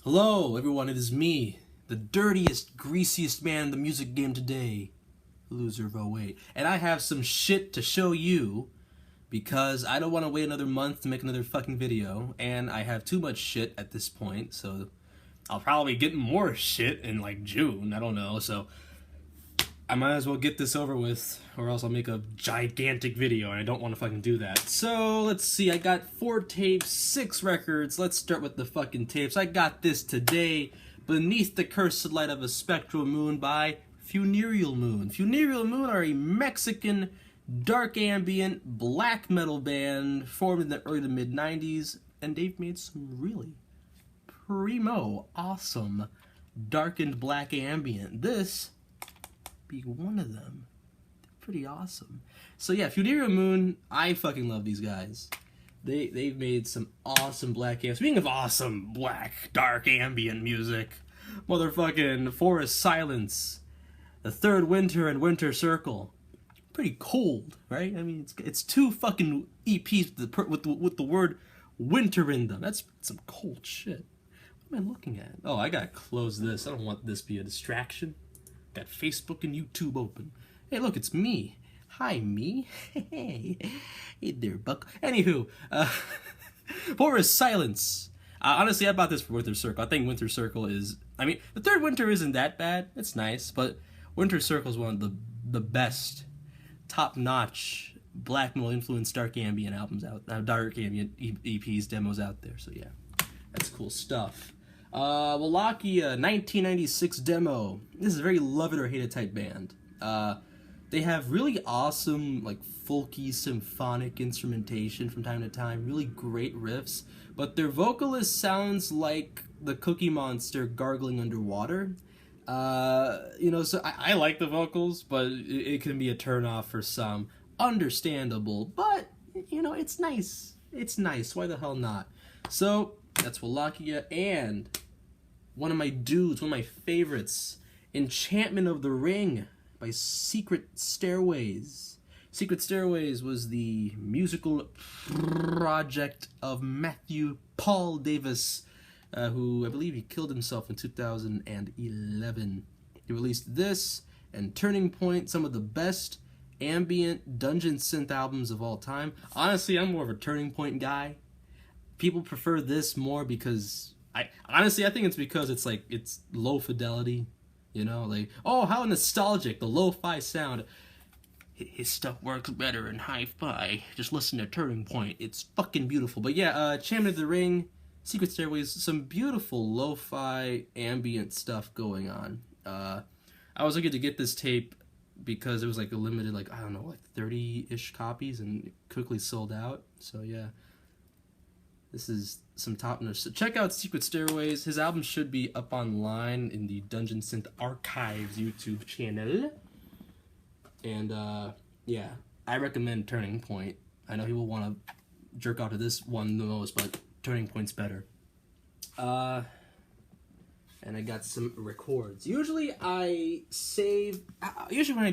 Hello, everyone, it is me, the dirtiest, greasiest man in the music game today, loser of '08. And I have some shit to show you, because I don't want to wait another month to make another fucking video, and I have too much shit at this point, so I'll probably get more shit in, like, June, I don't know, so I might as well get this over with, or else I'll make a gigantic video, and I don't want to fucking do that. So, let's see, I got 4 tapes, 6 records. Let's start with the fucking tapes. I got this today, Beneath the Cursed Light of a Spectral Moon by Funereal Moon. Funereal Moon are a Mexican dark ambient black metal band formed in the early to mid 90s, and they've made some really primo, awesome, darkened black ambient. This be one of them. They're pretty awesome. So yeah, Funereal Moon, I fucking love these guys. They've made some awesome black ambient. Speaking of awesome black dark ambient music, motherfucking Forest Silence, The Third Winter and Winter Circle. Pretty cold, right? I mean, it's 2 fucking EPs with the word winter in them. That's some cold shit. What am I looking at? Oh, I gotta close this. I don't want this to be a distraction. Got Facebook and YouTube open. Hey, look, it's me. Hi, me. Hey there, Buck. Anywho, Forest Silence. Honestly, I bought this for Winter Circle. I think Winter Circle is... I mean, The Third Winter isn't that bad. It's nice, but Winter Circle is one of the best, top-notch, black metal-influenced dark ambient albums out... dark ambient EPs, demos out there. So, yeah, that's cool stuff. Wallachia, 1996 demo. This is a very love it or hate it type band. They have really awesome, like, folky, symphonic instrumentation from time to time, really great riffs, but their vocalist sounds like the Cookie Monster gargling underwater. So I like the vocals, but it can be a turnoff for some. Understandable, but, it's nice. It's nice. Why the hell not? So, that's Wallachia, and one of my dudes, one of my favorites, Enchantment of the Ring by Secret Stairways. Secret Stairways was the musical project of Matthew Paul Davis, who I believe he killed himself in 2011. He released this and Turning Point, some of the best ambient dungeon synth albums of all time. Honestly, I'm more of a Turning Point guy. People prefer this more because I think it's because it's low fidelity, like, oh, how nostalgic, the lo-fi sound. His stuff works better in hi-fi. Just listen to Turning Point. It's fucking beautiful. But yeah, Champion of the Ring, Secret Stairways, some beautiful lo-fi ambient stuff going on. I was looking to get this tape because it was like a limited, 30-ish copies, and it quickly sold out. So yeah. This is some top notch. So check out Secret Stairways. His album should be up online in the Dungeon Synth Archives YouTube channel. And yeah, I recommend Turning Point. I know he will want to jerk out to this one the most, but Turning Point's better. And I got some records. Usually when I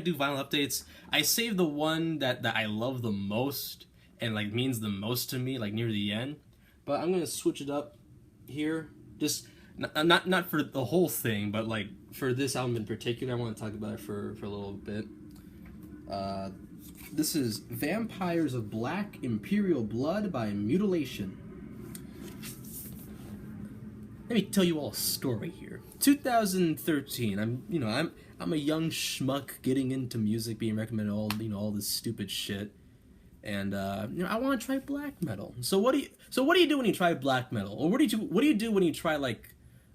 do vinyl updates, I save the one that I love the most and means the most to me, near the end. But I'm gonna switch it up here. Just not for the whole thing, but for this album in particular. I want to talk about it for a little bit. This is Vampires of Black Imperial Blood by Mutilation. Let me tell you all a story here. 2013. I'm a young schmuck getting into music, being recommended all this stupid shit. And I want to try black metal. So what do you do when you try black metal? Or what do you do when you try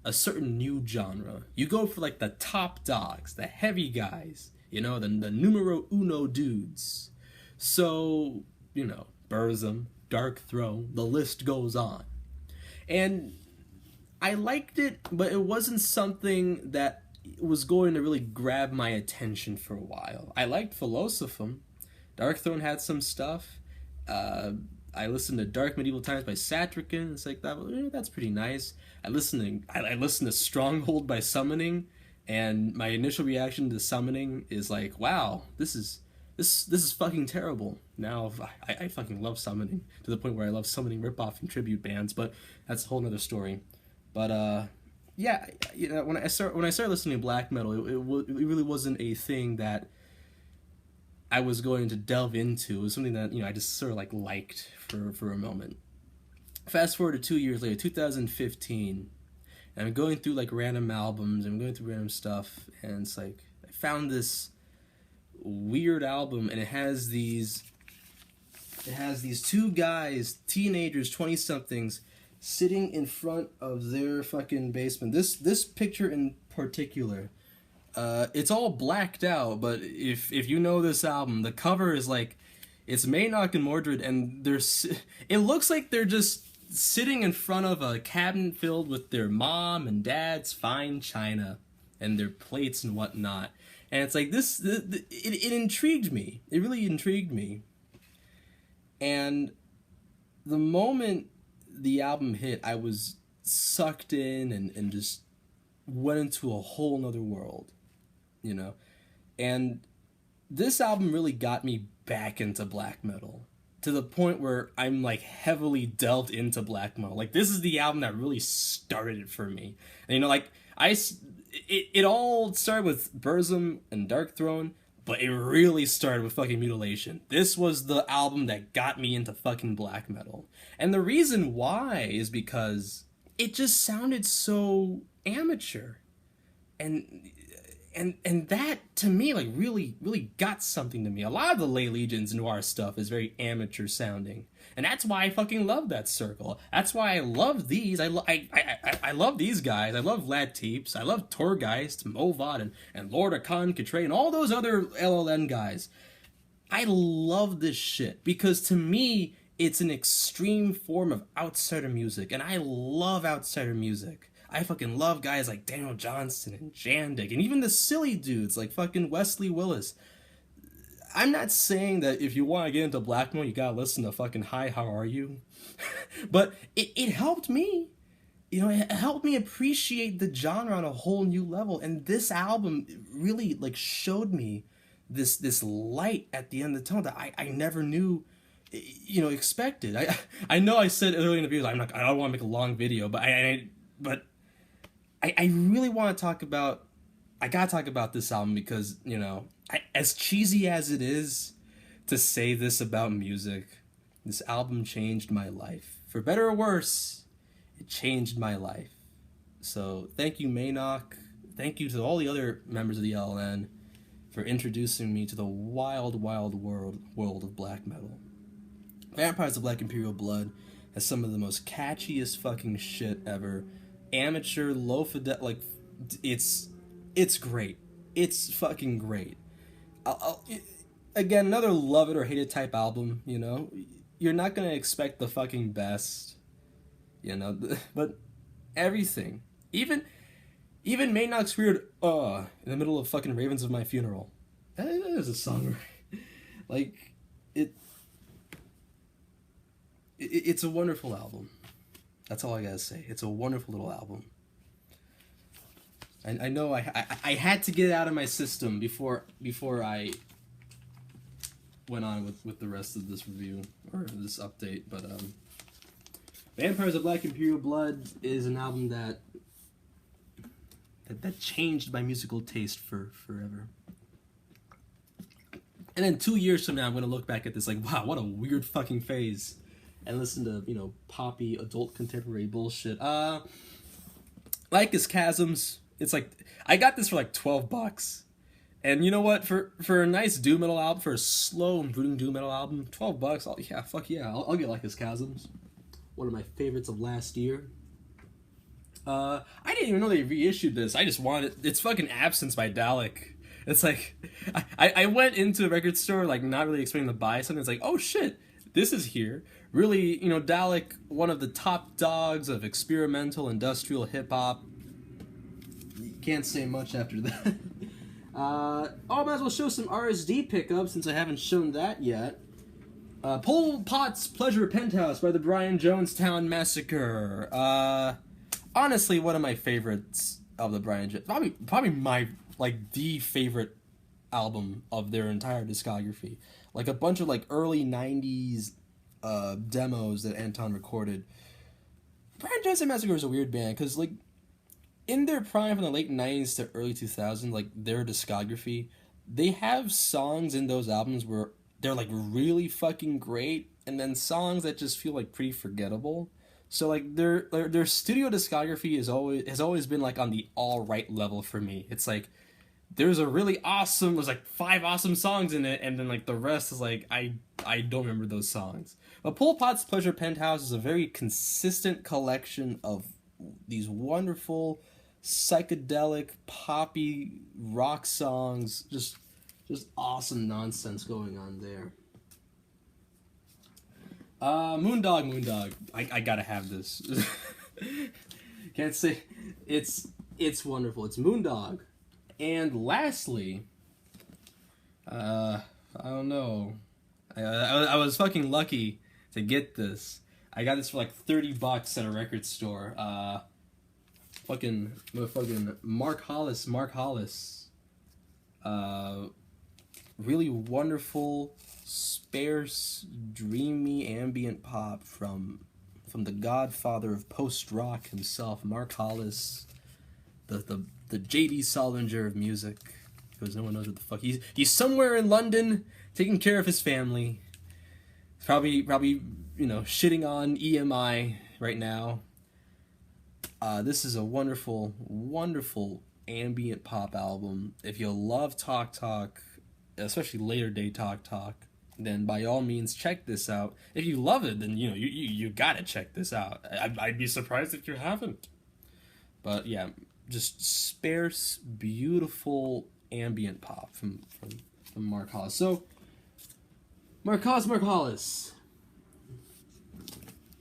a certain new genre? You go for the top dogs, the heavy guys, the numero uno dudes. So, Burzum, Dark Throne, the list goes on. And I liked it, but it wasn't something that was going to really grab my attention for a while. I liked Philosophum. Dark Throne had some stuff. I listened to Dark Medieval Times by Satrican. It's that's pretty nice. I listened to Stronghold by Summoning, and my initial reaction to Summoning is wow, this is fucking terrible. Now I fucking love Summoning to the point where I love summoning ripoff and tribute bands, but that's a whole nother story. But yeah, when I started listening to black metal, it really wasn't a thing that I was going to delve into. It was something that I just sort of like liked for a moment. Fast forward to 2 years later, 2015, and I'm going through like random albums, I'm going through random stuff, and it's like I found this weird album, and it has these two guys, teenagers, 20 somethings, sitting in front of their fucking basement. This picture in particular, it's all blacked out, but if you know this album, the cover is like, it's Maynok and Mordred, and it looks like they're just sitting in front of a cabinet filled with their mom and dad's fine china and their plates and whatnot. And it's like it intrigued me. It really intrigued me. And the moment the album hit, I was sucked in and just went into a whole nother world, And this album really got me back into black metal, to the point where I'm like heavily delved into black metal. Like, this is the album that really started it for me. And it all started with Burzum and Dark Throne, but it really started with fucking Mutilation. This was the album that got me into fucking black metal. And the reason why is because it just sounded so amateur. And that, to me, like, really got something to me. A lot of the Lay Legions Noir stuff is very amateur sounding. And that's why I fucking love that circle. That's why I love these. I love these guys. I love Lad Teeps. I love Torgeist, Movad, and Lord Akan Katre, and all those other LLN guys. I love this shit because, to me, it's an extreme form of outsider music. And I love outsider music. I fucking love guys like Daniel Johnston and Jandik, and even the silly dudes like fucking Wesley Willis. I'm not saying that if you want to get into black metal, you gotta listen to fucking Hi, How Are You? But it helped me. It helped me appreciate the genre on a whole new level. And this album really like showed me this light at the end of the tunnel that I never knew, expected. I know I said earlier in the video, I don't want to make a long video, but I really want to talk about, I gotta talk about this album because, as cheesy as it is to say this about music, this album changed my life. For better or worse, it changed my life. So thank you, Maynok. Thank you to all the other members of the LN for introducing me to the wild, wild world of black metal. Vampires of Black Imperial Blood has some of the most catchiest fucking shit ever. Amateur, low fidel, like, it's great. It's fucking great. Again, another love it or hate it type album, You're not gonna expect the fucking best, but everything. Even Maynok's weird, in the middle of fucking Ravens of My Funeral. That is a song, like, it's a wonderful album. That's all I gotta say. It's a wonderful little album. I know I had to get it out of my system before I went on with the rest of this review, or this update, but Vampires of Black Imperial Blood is an album that changed my musical taste forever. And then 2 years from now, I'm gonna look back at this like, wow, what a weird fucking phase. And listen to, poppy, adult contemporary bullshit. Lycus Chasms. It's like, I got this for like $12. And you know what? For a nice doom metal album, for a slow and brooding doom metal album, $12, I'll get Lycus Chasms. One of my favorites of last year. I didn't even know they reissued this. I just wanted it. It's fucking Absence by Dalek. It's like, I went into a record store, like, not really expecting to buy something. It's like, oh shit, this is here. Really, Dalek, one of the top dogs of experimental industrial hip-hop. You can't say much after that. I might as well show some RSD pickups since I haven't shown that yet. Pol Pot's Pleasure Penthouse by the Brian Jonestown Massacre. Honestly, one of my favorites of the Brian probably my, like, the favorite album of their entire discography. Like, a bunch of, like, early 90s demos that Anton recorded. Brian Jonestown Massacre is a weird band, because, like, in their prime from the late 90s to early 2000s, like their discography, they have songs in those albums where they're like really fucking great, and then songs that just feel like pretty forgettable. So like their studio discography has always been like on the all right level for me. It's like there's like 5 awesome songs in it, and then like the rest is like I don't remember those songs. But Pol Pot's Pleasure Penthouse is a very consistent collection of these wonderful psychedelic poppy rock songs, just awesome nonsense going on there. Moondog, I gotta have this. Can't say it's wonderful. It's Moondog. And lastly, I don't know. I was fucking lucky to get this. I got this for like $30 at a record store. Fucking Mark Hollis. Really wonderful, sparse, dreamy ambient pop from the godfather of post-rock himself, Mark Hollis, the J.D. Salinger of music, because no one knows what the fuck he's somewhere in London taking care of his family. He's probably shitting on EMI right now. This is a wonderful, wonderful ambient pop album. If you love Talk Talk, especially later day Talk Talk, then by all means check this out. If you love it, then you gotta check this out. I'd be surprised if you haven't. But yeah, just sparse, beautiful ambient pop from Mark Hollis. So Mark Hollis.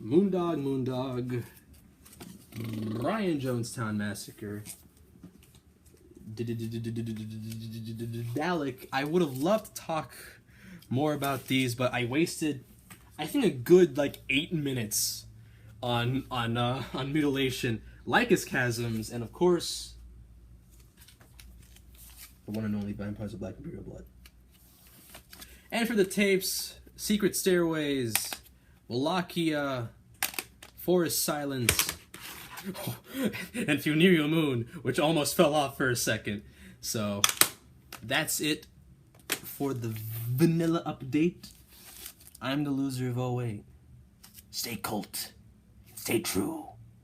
Moondog. Ryan Jonestown Massacre. Dalek. I would have loved to talk more about these, but I wasted, I think, a good 8 minutes on Mutilation, Lycus Chasms, and of course the one and only Vampires of Black Imperial Blood. And for the tapes, Secret Stairways, Wallachia, Forest Silence, and Funereal Moon, which almost fell off for a second. So that's it for the vanilla update. I'm the loser of 08. Stay cult. Stay true.